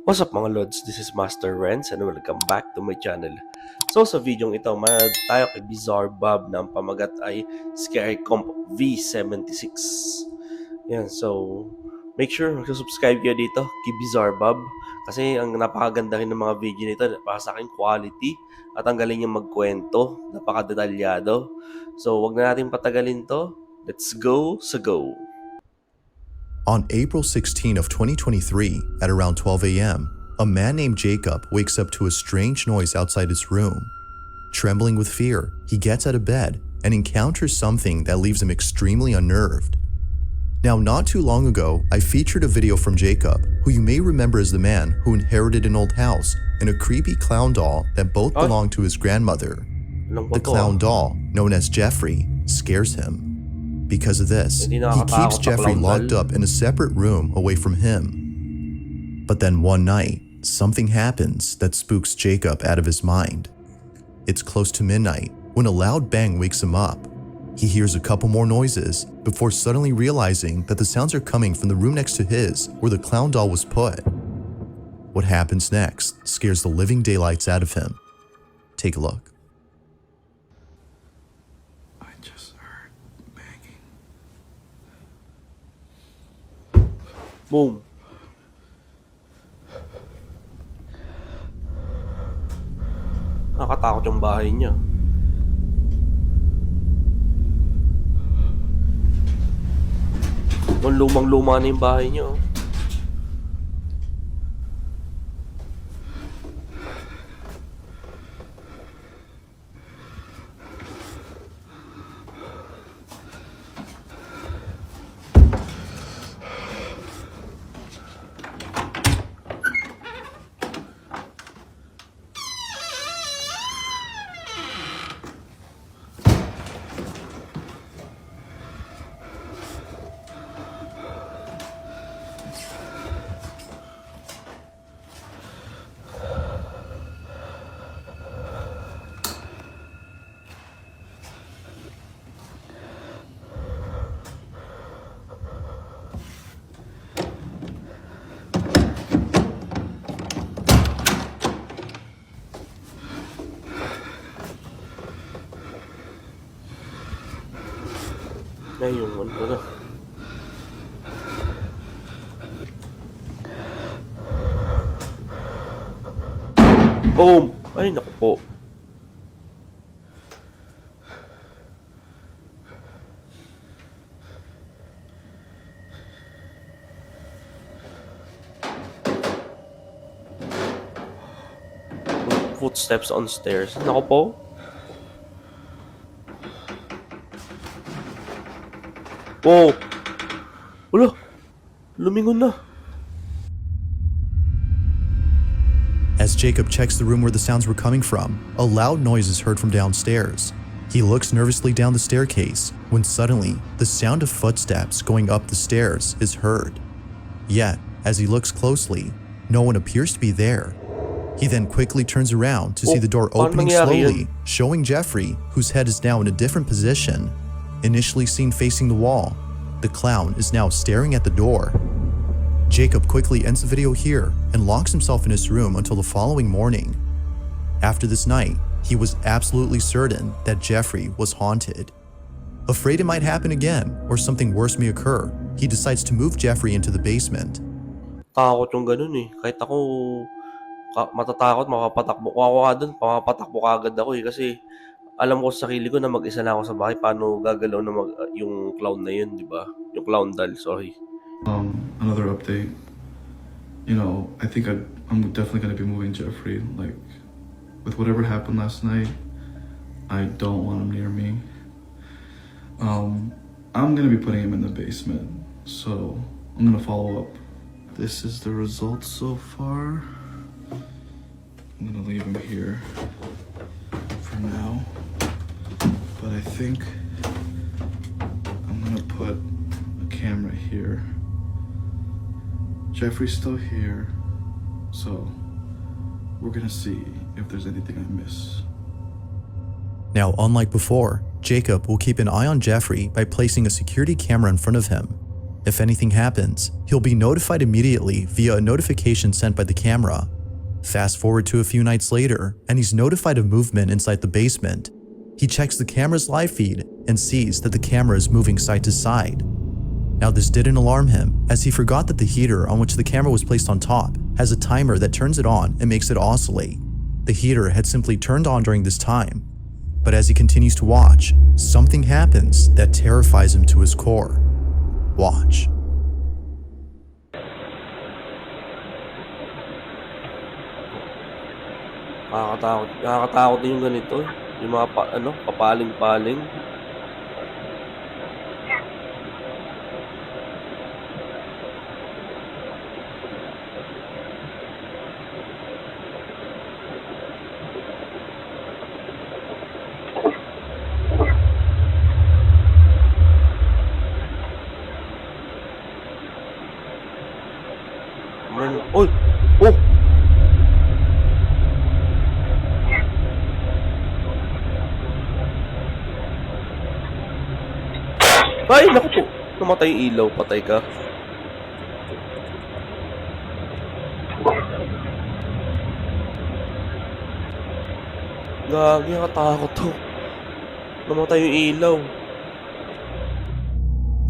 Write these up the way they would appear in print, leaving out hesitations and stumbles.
What's up mga Lods? This is Master Renz and welcome back to my channel. So sa video ito, manood tayo kay Bizarre Bob na ang pamagat ay Scary Comp V76. Yan, so make sure mag-subscribe kayo dito kay Bizarre Bob kasi ang napakaganda rin ng mga video nito, para sa akin quality at ang galing niyang magkwento, napakadetalyado. So wag na natin patagalin to. Let's go sa go! On April 16 of 2023, at around 12 a.m., a man named Jacob wakes up to a strange noise outside his room. Trembling with fear, he gets out of bed and encounters something that leaves him extremely unnerved. Now, not too long ago, I featured a video from Jacob, who you may remember as the man who inherited an old house and a creepy clown doll that both belonged to his grandmother. The clown doll, known as Jeffrey, scares him. Because of this, he keeps Jeffrey locked up in a separate room away from him. But then one night, something happens that spooks Jacob out of his mind. It's close to midnight when a loud bang wakes him up. He hears a couple more noises before suddenly realizing that the sounds are coming from the room next to his where the clown doll was put. What happens next scares the living daylights out of him. Take a look. Boom. Nakatakot yung bahay niya. Lumang-luma na yung bahay niya. Yung ano na. Boom! Ay, naku po. Footsteps on stairs. Naku po. Oh! Wala! Lumingon na! As Jacob checks the room where the sounds were coming from, a loud noise is heard from downstairs. He looks nervously down the staircase when suddenly the sound of footsteps going up the stairs is heard. Yet, as he looks closely, no one appears to be there. He then quickly turns around to see the door opening slowly, showing Jeffrey, whose head is now in a different position. Initially seen facing the wall, the clown is now staring at the door. Jacob quickly ends the video here and locks himself in his room until the following morning. After this night, he was absolutely certain that Jeffrey was haunted. Afraid it might happen again or something worse may occur, he decides to move Jeffrey into the basement. Takot yung ganun eh. Kahit ako matatakot, makapatakbo ko ako dun, makapatakbo agad ako eh. Kasi alam ko sa sarili ko na mag-isa na ako sa bahay, paano gagalaw na yung clown na yun, di ba? Yung clown doll, sorry. Another update. You know, I think I'm definitely going to be moving Jeffrey. Like, with whatever happened last night, I don't want him near me. I'm going to be putting him in the basement, so I'm going to follow up. This is the results so far. I'm going to leave him here for now. But I think I'm gonna put a camera here. Jeffrey's still here, so we're gonna see if there's anything I miss. Now, unlike before, Jacob will keep an eye on Jeffrey by placing a security camera in front of him. If anything happens, he'll be notified immediately via a notification sent by the camera. Fast forward to a few nights later, and he's notified of movement inside the basement. He checks the camera's live feed and sees that the camera is moving side to side. Now this didn't alarm him, as he forgot that the heater on which the camera was placed on top has a timer that turns it on and makes it oscillate. The heater had simply turned on during this time. But as he continues to watch, something happens that terrifies him to his core. Watch. Nakakatakot din yung ganito. Yung mga papaling-paling. Oy! Oh! Ay, naku po. Namatay yung ilaw. Patay ka. Gagi, nakatakot to. Namatay yung ilaw.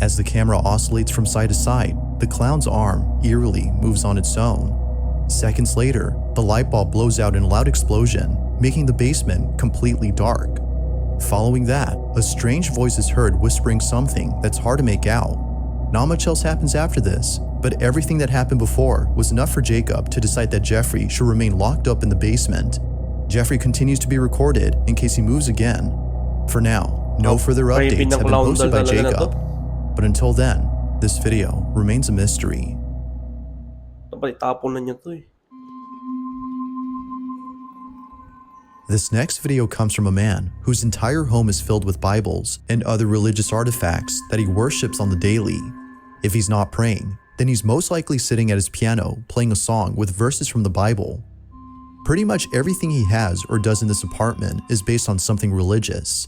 As the camera oscillates from side to side, the clown's arm eerily moves on its own. Seconds later, the light bulb blows out in a loud explosion, making the basement completely dark. Following that, a strange voice is heard whispering something that's hard to make out. Not much else happens after this, but everything that happened before was enough for Jacob to decide that Jeffrey should remain locked up in the basement. Jeffrey continues to be recorded in case he moves again. For now, no further updates have been posted by Jacob. But until then, this video remains a mystery. Tapon na niya to eh. This next video comes from a man whose entire home is filled with Bibles and other religious artifacts that he worships on the daily. If he's not praying, then he's most likely sitting at his piano playing a song with verses from the Bible. Pretty much everything he has or does in this apartment is based on something religious.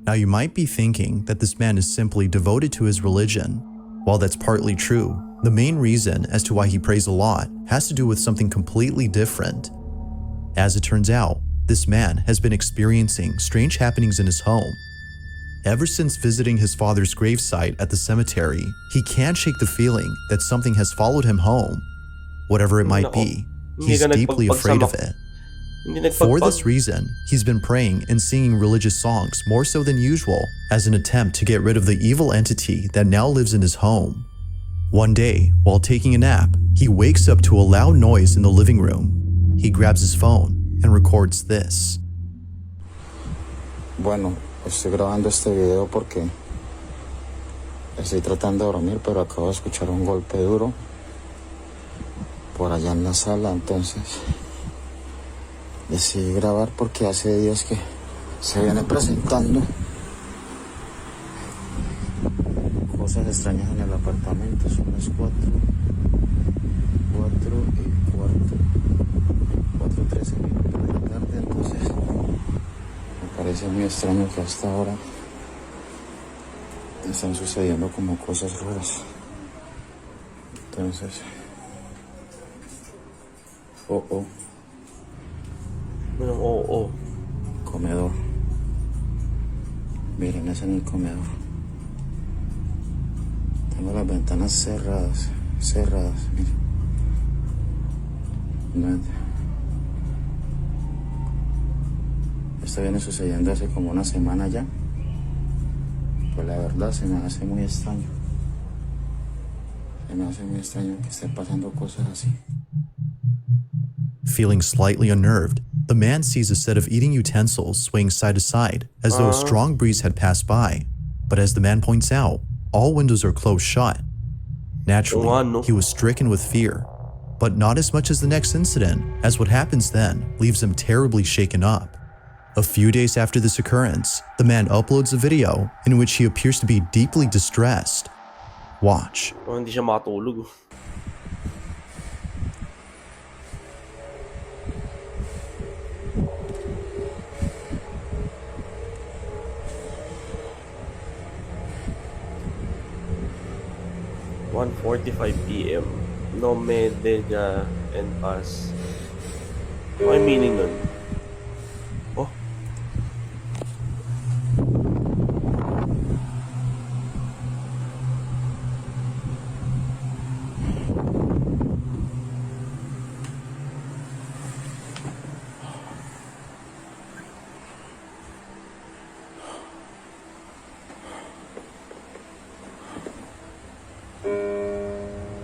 Now you might be thinking that this man is simply devoted to his religion. While that's partly true, the main reason as to why he prays a lot has to do with something completely different. As it turns out, this man has been experiencing strange happenings in his home. Ever since visiting his father's gravesite at the cemetery, he can't shake the feeling that something has followed him home. Whatever it might be, he's deeply afraid of it. For this reason, he's been praying and singing religious songs more so than usual as an attempt to get rid of the evil entity that now lives in his home. One day, while taking a nap, he wakes up to a loud noise in the living room. He grabs his phone and records this. Bueno, estoy grabando este video porque estoy tratando de dormir, pero acabo de escuchar un golpe duro por allá en la sala, entonces decidí grabar porque hace días que se viene presentando cosas extrañas en el apartamento. Son las 4 y cuarto, 4:13 minutos de la tarde, entonces me parece muy extraño que hasta ahora están sucediendo como cosas raras. Entonces, comedor. Miren, es en el comedor. Tengo las ventanas cerradas, miren. Esto viene sucediendo hace como una semana ya. Pues la verdad se me hace muy extraño. Se me hace muy extraño que estén pasando cosas así. Feeling slightly unnerved, the man sees a set of eating utensils swaying side to side as though a strong breeze had passed by. But as the man points out, all windows are closed shut. Naturally, he was stricken with fear, but not as much as the next incident, as what happens then leaves him terribly shaken up. A few days after this occurrence, the man uploads a video in which he appears to be deeply distressed. Watch. Hindi siya matulog. 1:45 PM. No Medella and pass. Ano yung meaning nun? Oh,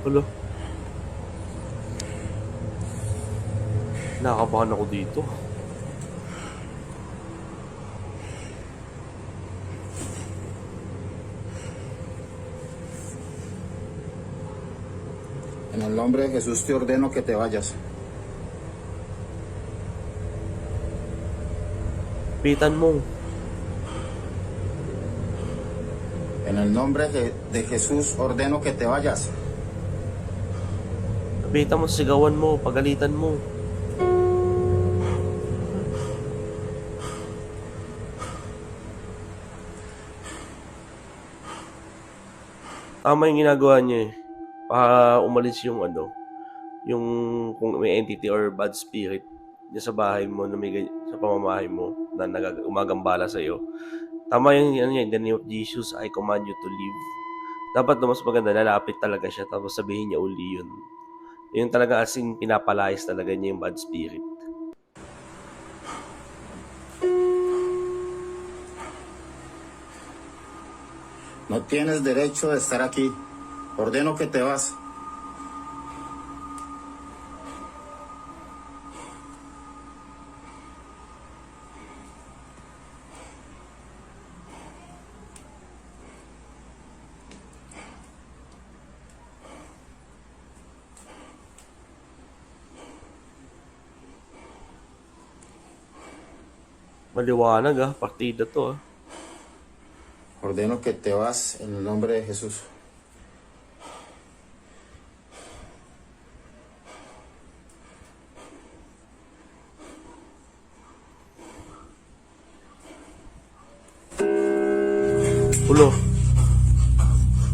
hulo. Nakakabahan ako dito. En el nombre de Jesús te ordeno que te vayas. Pitan mo. En el nombre de Jesús ordeno que te vayas. Pitan mo, sigawan mo, pagalitan mo. Tama yung ginagawa niya eh. Para umalis yung yung kung may entity or bad spirit niya sa bahay mo, sa pamamahay mo na umagambala sa iyo. Tama yung in the name of Jesus, I command you to leave. Dapat mas maganda, lalapit talaga siya tapos sabihin niya uli yun. Yung talaga as in, pinapalayas talaga niya yung bad spirit. No tienes derecho de estar aquí. Ordeno que te vas. Maliwanag partida to Ordeno que te vas en el nombre de Jesús. Ulo.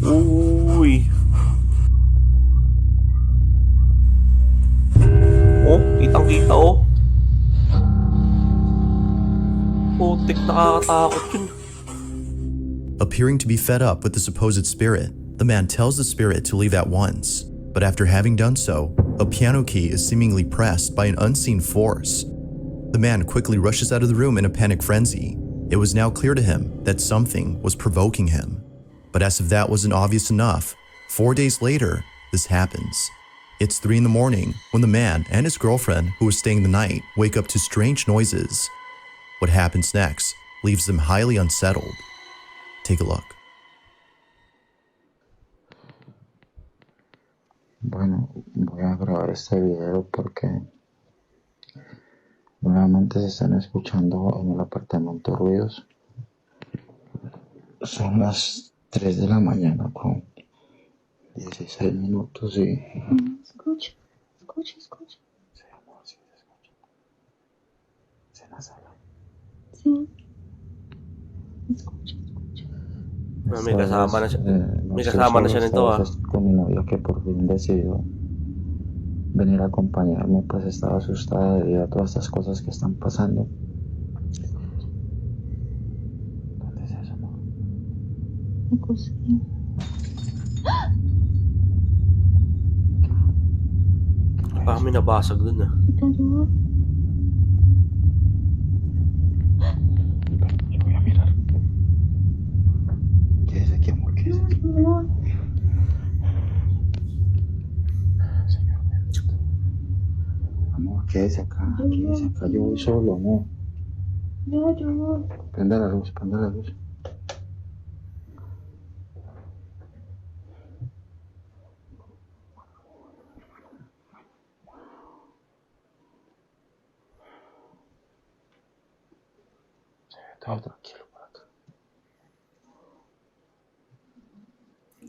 Uy. Oh, kitang-kita Putik, nakakatakot yun. Appearing to be fed up with the supposed spirit, the man tells the spirit to leave at once. But after having done so, a piano key is seemingly pressed by an unseen force. The man quickly rushes out of the room in a panic frenzy. It was now clear to him that something was provoking him. But as if that wasn't obvious enough, 4 days later, this happens. It's 3 in the morning when the man and his girlfriend, who was staying the night, wake up to strange noises. What happens next leaves them highly unsettled. Take a look. Bueno, voy a grabar este video porque nuevamente se están escuchando en el apartamento ruidos. Son las 3 de la mañana con 16 minutos y... Escucha. Sí, amor, sí se escucha. Se la sala. Sí. Escucha. May kasama na siya. May kasama na siya nito Con mi novia que por fin decidió venir a acompañarme, pues estaba asustada debido a todas estas cosas que están pasando. ¿Dónde es eso, amor? La cocina. Parang may nabasag dun Yo voy a mirar. Quédese aquí, amor, quédese aquí. Señor bendito. Amor, quédese acá, yo voy solo, amor. Yo voy. Prende la luz. Todo tranquilo por acá.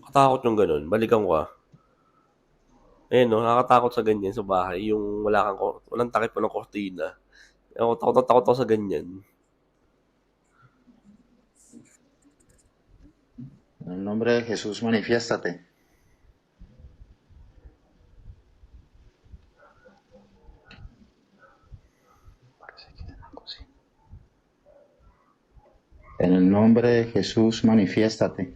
Katakot yung ganun. Balikan ko nakakatakot sa ganyan sa bahay. Yung walang takip pa ng kortina. Takot ako sa ganyan. En el nombre de Jesús, manifiéstate. En el nombre de Jesús, manifiéstate.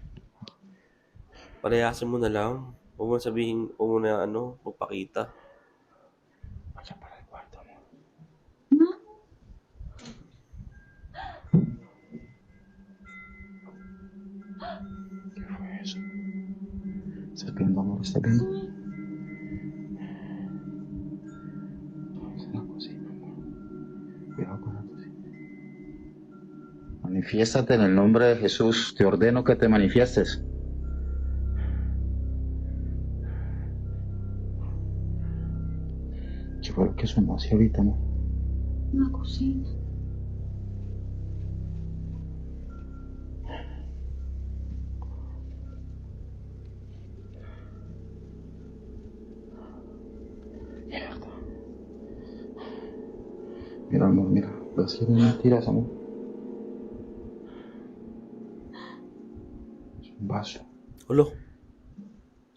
Palayasin mo na lang. Huwag mo sabihin, huwag mo na magpakita. Vaya para el cuarto, amor. ¿Qué fue eso? ¿Estás viendo, amor? ¿Estás viendo? Es en la cocina, amor. Cuidado con la cocina. Manifiéstate en el nombre de Jesús. Te ordeno que te manifiestes. ¿Qué fue lo que sonó así ahorita, amor? Una cocina. Mierda. Mira, amor, mira. Lo hacían mentiras, amor. Es un vaso. Ulo,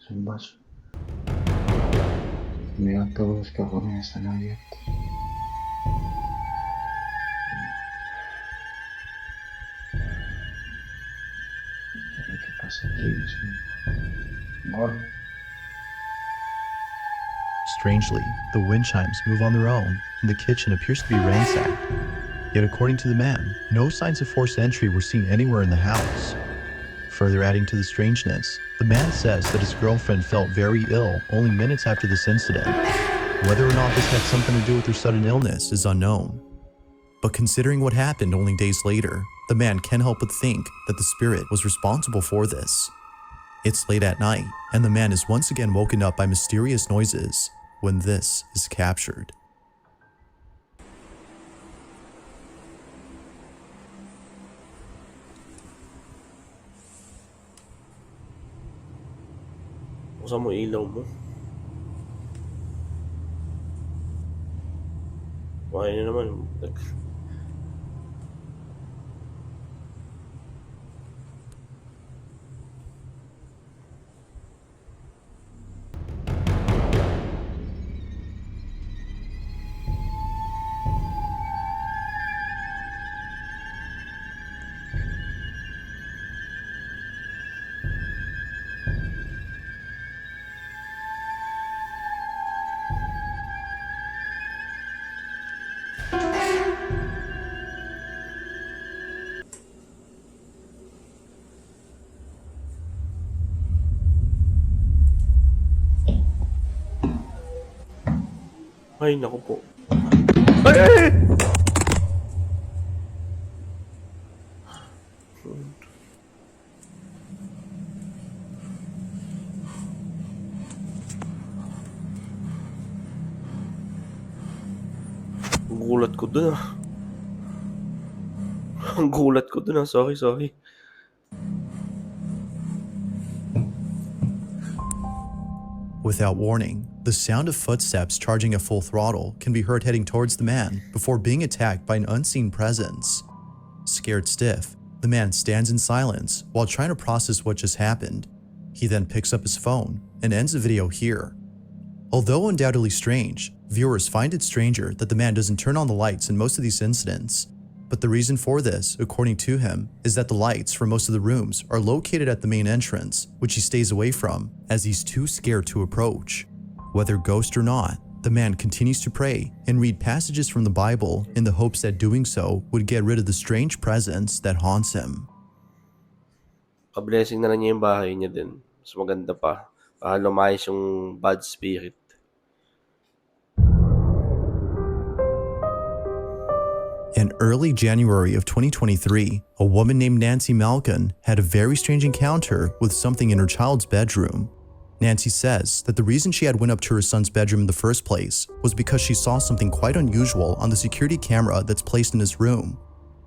Es un vaso. Mira, todos los cajones están abiertos. ¿Qué es lo que pasa aquí, Dios mío? Amor. Strangely, the wind chimes move on their own, and the kitchen appears to be ransacked. Yet according to the man, no signs of forced entry were seen anywhere in the house. Further adding to the strangeness, the man says that his girlfriend felt very ill only minutes after this incident. Whether or not this had something to do with her sudden illness is unknown. But considering what happened only days later, the man can't help but think that the spirit was responsible for this. It's late at night, and the man is once again woken up by mysterious noises when this is captured. buksan mo ilaw mo. Kumain na naman. Ay, naku po. Ay, ay, ay! Ang gulat ko dun ah. Ang gulat ko dun ah. Sorry. Without warning, the sound of footsteps charging at full throttle can be heard heading towards the man before being attacked by an unseen presence. Scared stiff, the man stands in silence while trying to process what just happened. He then picks up his phone and ends the video here. Although undoubtedly strange, viewers find it stranger that the man doesn't turn on the lights in most of these incidents. But the reason for this, according to him, is that the lights for most of the rooms are located at the main entrance, which he stays away from as he's too scared to approach. Whether ghost or not, the man continues to pray and read passages from the Bible in the hopes that doing so would get rid of the strange presence that haunts him. Pa-blessing na lang niya yung bahay niya din. Mas maganda pa. Para lumayas yung bad spirit. In early January of 2023, a woman named Nancy Malkin had a very strange encounter with something in her child's bedroom. Nancy says that the reason she had went up to her son's bedroom in the first place was because she saw something quite unusual on the security camera that's placed in his room.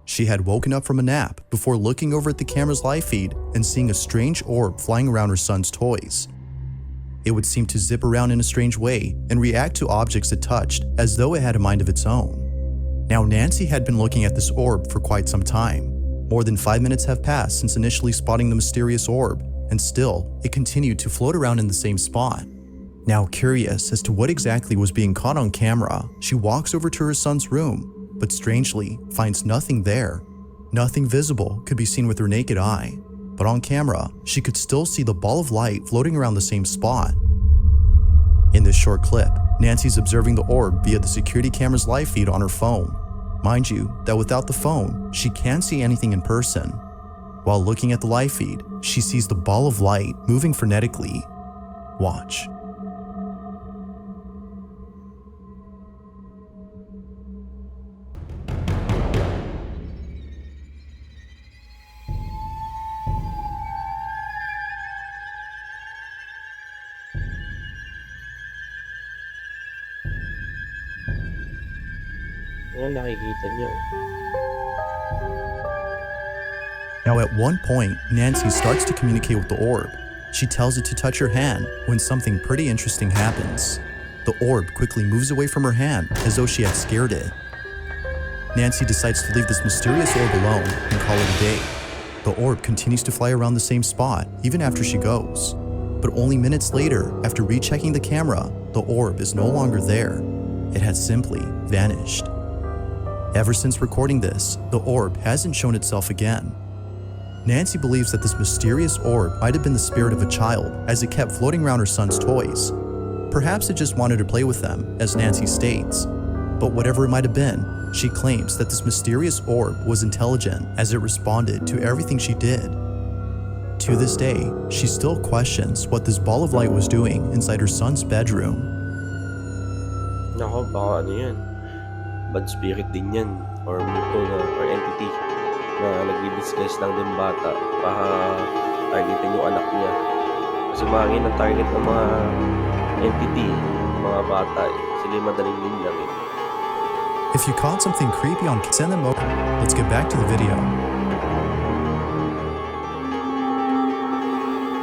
She had woken up from a nap before looking over at the camera's live feed and seeing a strange orb flying around her son's toys. It would seem to zip around in a strange way and react to objects it touched as though it had a mind of its own. Now, Nancy had been looking at this orb for quite some time. More than 5 minutes have passed since initially spotting the mysterious orb, and still, it continued to float around in the same spot. Now, curious as to what exactly was being caught on camera, she walks over to her son's room, but strangely finds nothing there. Nothing visible could be seen with her naked eye, but on camera, she could still see the ball of light floating around the same spot. In this short clip, Nancy's observing the orb via the security camera's live feed on her phone. Mind you, that without the phone, she can't see anything in person. While looking at the live feed, she sees the ball of light moving frenetically. Watch. Yan, nakikita niyo. Now at one point, Nancy starts to communicate with the orb. She tells it to touch her hand when something pretty interesting happens. The orb quickly moves away from her hand as though she had scared it. Nancy decides to leave this mysterious orb alone and call it a day. The orb continues to fly around the same spot even after she goes. But only minutes later, after rechecking the camera, the orb is no longer there. It had simply vanished. Ever since recording this, the orb hasn't shown itself again. Nancy believes that this mysterious orb might have been the spirit of a child as it kept floating around her son's toys. Perhaps it just wanted to play with them, as Nancy states. But whatever it might have been, she claims that this mysterious orb was intelligent as it responded to everything she did. To this day, she still questions what this ball of light was doing inside her son's bedroom. Nako, baka ano yan. Bad spirit din yan. Or multo na, or entity na nagdi-disguise lang din bata. Baka targetin yung anak niya. Kasi mahangin ang target ng mga entity, mga bata. Sila yung madaling din lang eh. If you caught something creepy on send them over. Let's get back to the video.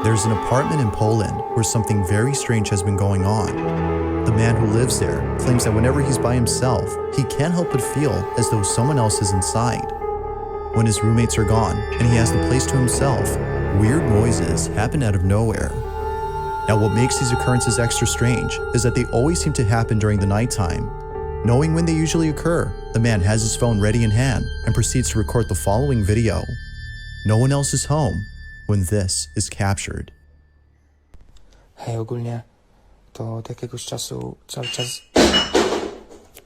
There's an apartment in Poland where something very strange has been going on. The man who lives there claims that whenever he's by himself, he can't help but feel as though someone else is inside. When his roommates are gone and he has the place to himself, weird noises happen out of nowhere. Now what makes these occurrences extra strange is that they always seem to happen during the nighttime. Knowing when they usually occur, the man has his phone ready in hand and proceeds to record the following video. No one else is home when this is captured. Hej, ogólnie to od jakiegoś czasu cały czas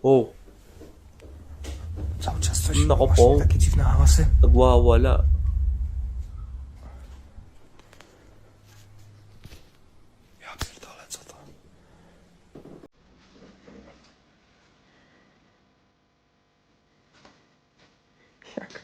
Oh, coś Nako właśnie po. takie dziwne hałasy. nagwawala. Ja pierdolę, co to? Jak?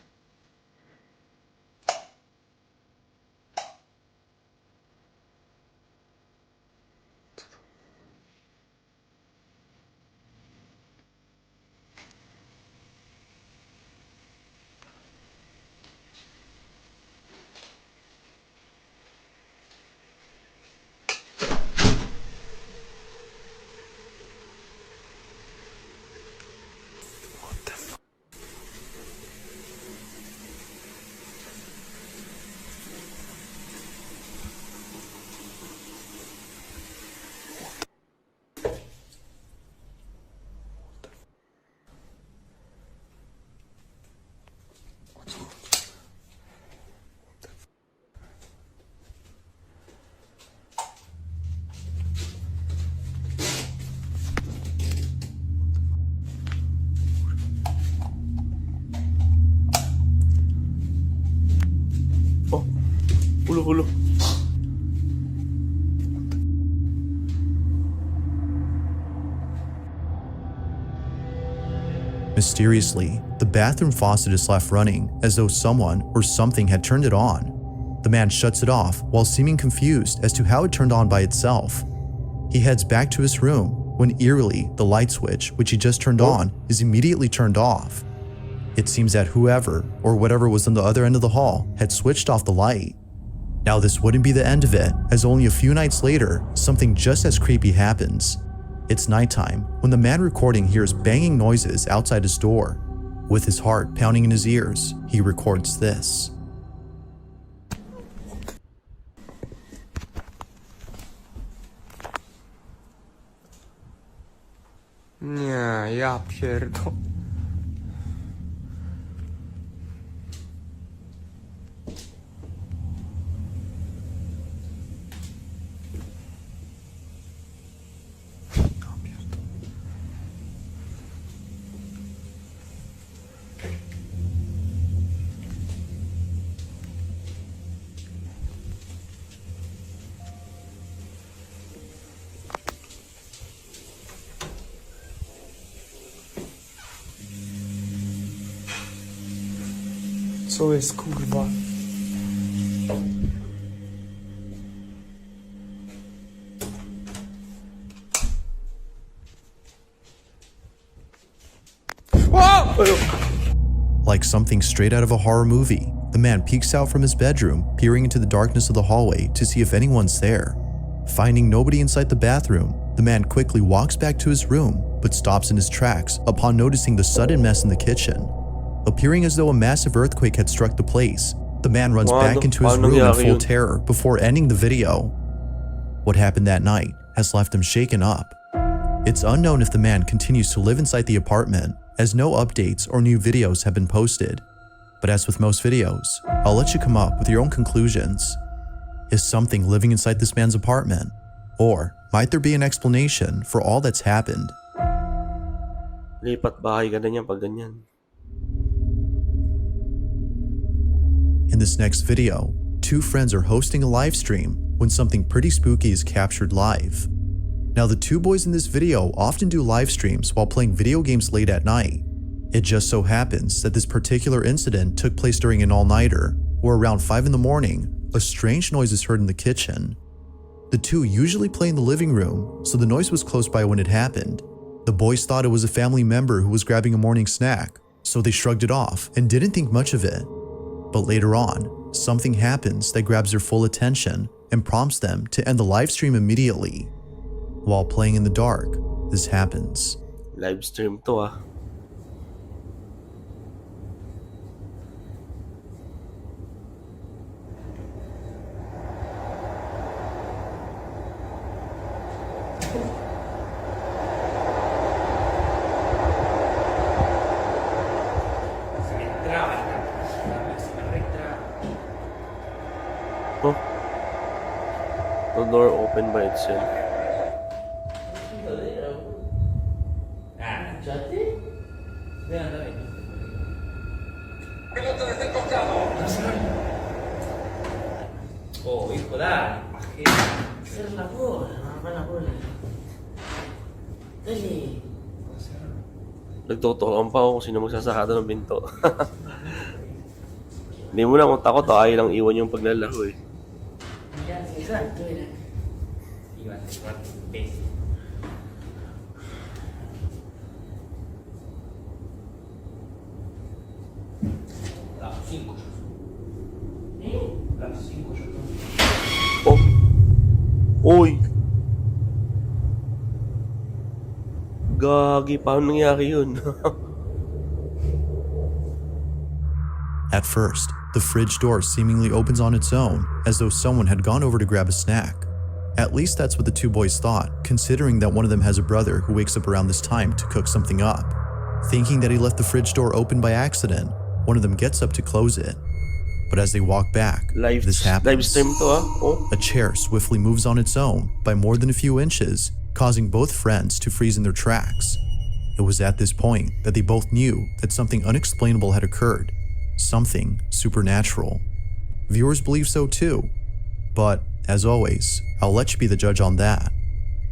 Oh, hulo. Mysteriously, the bathroom faucet is left running as though someone or something had turned it on. The man shuts it off while seeming confused as to how it turned on by itself. He heads back to his room when eerily the light switch, which he just turned on, is immediately turned off. It seems that whoever or whatever was on the other end of the hall had switched off the light. Now this wouldn't be the end of it, as only a few nights later, something just as creepy happens. It's nighttime when the man recording hears banging noises outside his door. With his heart pounding in his ears, he records this. Nie, ja pierdolę. Co jest, kurwa? Like something straight out of a horror movie, the man peeks out from his bedroom, peering into the darkness of the hallway to see if anyone's there. Finding nobody inside the bathroom, the man quickly walks back to his room, but stops in his tracks upon noticing the sudden mess in the kitchen. Appearing as though a massive earthquake had struck the place, the man runs back into his Paano room in nangyari full yun? terror before ending the video. What happened that night has left him shaken up. It's unknown if the man continues to live inside the apartment, as no updates or new videos have been posted. But as with most videos, I'll let you come up with your own conclusions. Is something living inside this man's apartment? Or might there be an explanation for all that's happened? Lipat bahay ka na niyan pag ganyan. In this next video, two friends are hosting a live stream when something pretty spooky is captured live. Now, the two boys in this video often do live streams while playing video games late at night. It just so happens that this particular incident took place during an all-nighter, where around 5 in the morning, a strange noise is heard in the kitchen. The two usually play in the living room, so the noise was close by when it happened. The boys thought it was a family member who was grabbing a morning snack, so they shrugged it off and didn't think much of it. But later on, something happens that grabs their full attention and prompts them to end the live stream immediately. While playing in the dark, this happens. Live stream to ah. Oh. The door opened by itself. Oh, hijo, dale. Cierra la bola, mamá la bola. Dale. Nagtutukan pa ako kung sino magsasakado ng pinto. Hindi mo na kung takot o ayaw lang iwan yung paglalaro eh. Ya, exacto, mira. Igual, imbécil. Las 5 ya son. Las 5 ya son. Oh! Uy! Gagi, paano nangyari yun? At first, the fridge door seemingly opens on its own, as though someone had gone over to grab a snack. At least that's what the two boys thought, considering that one of them has a brother who wakes up around this time to cook something up. Thinking that he left the fridge door open by accident, one of them gets up to close it. But as they walk back, this Live happens. stream to ah. Oh. A chair swiftly moves on its own by more than a few inches, causing both friends to freeze in their tracks. It was at this point that they both knew that something unexplainable had occurred, something supernatural. Viewers believe so too, but as always, I'll let you be the judge on that.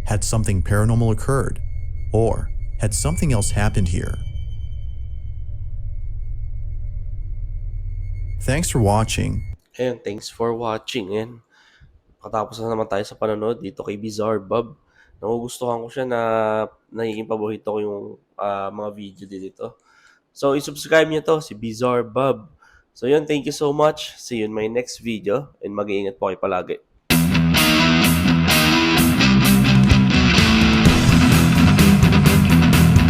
Had something paranormal occurred, or had something else happened here? Thanks for watching. Ayan, thanks for watching. And katapos na naman tayo sa panonood dito kay Bizarre Bob. Nagugustuhan ko siya na nagiging paborito ko yung mga video dito. So, i-subscribe niyo to, si Bizarre Bob. So, yun, thank you so much. See you in my next video and mag-iingat po kayo palagi.